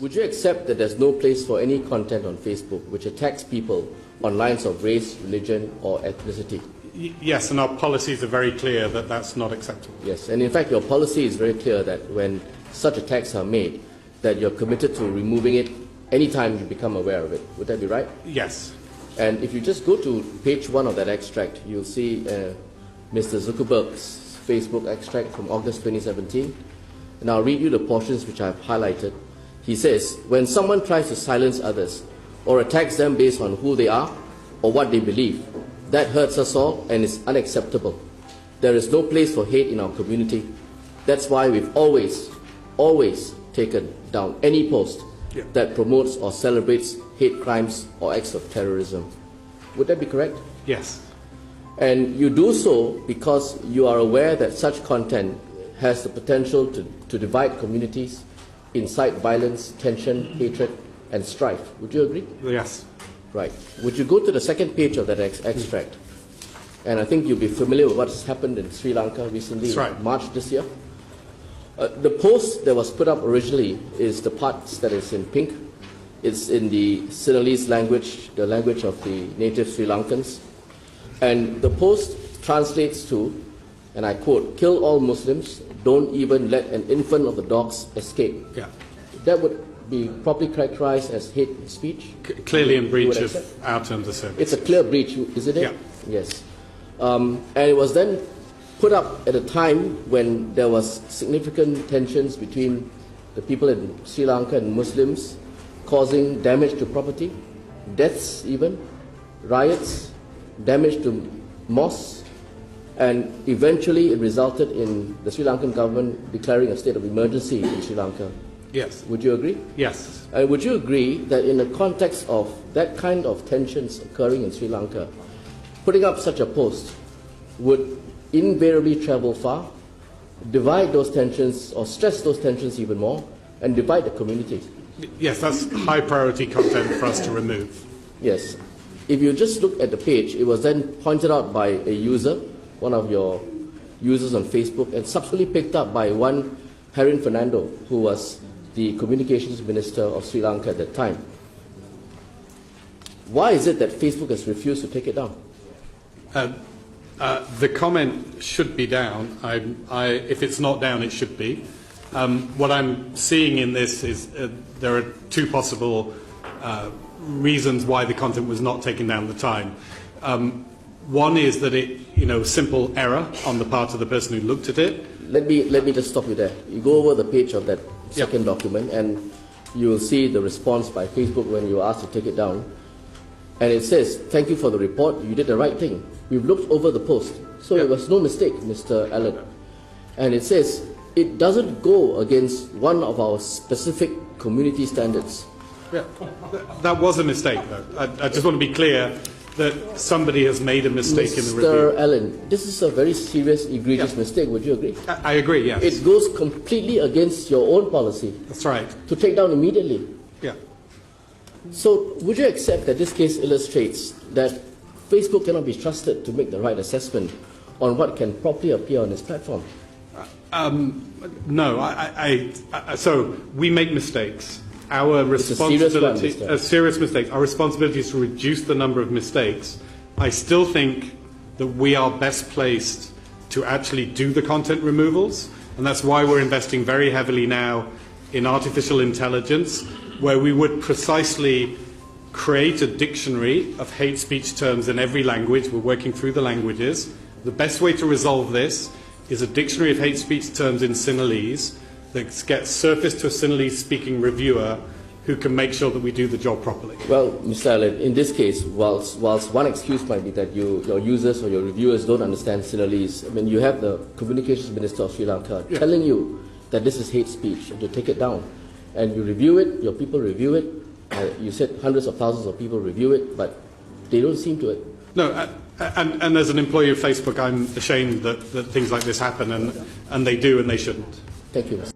Would you accept that there's no place for any content on Facebook which attacks people on lines of race, religion, or ethnicity? Yes, and our policies are very clear that that's not acceptable. Yes, and in fact your policy is very clear that when such attacks are made, that you're committed to removing it anytime you become aware of it. Would that be right? Yes. And if you just go to page 1 of that extract, you'll see Mr. Zuckerberg's Facebook extract from August 2017. And I'll read you the portions which I've highlighted. He says, when someone tries to silence others or attacks them based on who they are or what they believe, that hurts us all and is unacceptable. There is no place for hate in our community. That's why we've always taken down any post that promotes or celebrates hate crimes or acts of terrorism. Would that be correct? Yes. And you do so because you are aware that such content has the potential to divide communities, incite violence, tension, hatred, and strife. Would you agree? Yes. Right. Would you go to the second page of that extract? And I think you'll be familiar with what's happened in Sri Lanka recently, That's right. March this year. The post that was put up originally is the parts that is in pink. It's in the Sinhalese language, the language of the native Sri Lankans. And the post translates to, and I quote, "Kill all Muslims, don't even let an infant of the dogs escape." Yeah. That would be properly characterized as hate speech? Clearly in breach of our terms of service. It's a clear breach, isn't it? Yeah. Yes. And it was then put up at a time when there was significant tensions between the people in Sri Lanka and Muslims, causing damage to property, deaths even, riots, damage to mosques, and eventually it resulted in the Sri Lankan government declaring a state of emergency in Sri Lanka. Yes. Would you agree? Yes. And would you agree that in the context of that kind of tensions occurring in Sri Lanka, putting up such a post would invariably travel far, divide those tensions or stress those tensions even more, and divide the community? Yes, that's high priority content for us to remove. Yes. If you just look at the page, it was then pointed out by a user, one of your users on Facebook, and subsequently picked up by one Harin Fernando, who was the communications minister of Sri Lanka at that time. Why is it that Facebook has refused to take it down? The comment should be down. If it's not down, it should be. What I'm seeing in this is there are two possible reasons why the content was not taken down at the time. One is that simple error on the part of the person who looked at it. Let me just stop you there. You go over the page of that second document and you will see the response by Facebook when you were asked to take it down. And it says, "Thank you for the report, you did the right thing. We've looked over the post." So it was no mistake, Mr. Allen. And it says, "It doesn't go against one of our specific community standards." Yeah, that was a mistake, though. I just want to be clear that somebody has made a mistake in the review. Mr. Allen, this is a very serious, egregious mistake. Would you agree? I agree, yes. It goes completely against your own policy. That's right. To take down immediately. Yeah. So would you accept that this case illustrates that Facebook cannot be trusted to make the right assessment on what can properly appear on its platform? No. So we make mistakes. Our responsibility, serious mistakes. Our responsibility is to reduce the number of mistakes. I still think that we are best placed to actually do the content removals, and that's why we're investing very heavily now in artificial intelligence, where we would precisely create a dictionary of hate speech terms in every language. We're working through the languages. The best way to resolve this is a dictionary of hate speech terms in Sinhalese that gets surfaced to a Sinhalese-speaking reviewer who can make sure that we do the job properly. Well, Mr. Allen, in this case, whilst one excuse might be that your users or your reviewers don't understand Sinhalese, I mean, you have the communications minister of Sri Lanka telling you that this is hate speech and to take it down. And you review it, your people review it, you said hundreds of thousands of people review it, but they don't seem to it. No, and as an employee of Facebook, I'm ashamed that things like this happen, and they do and they shouldn't. Thank you, Mr.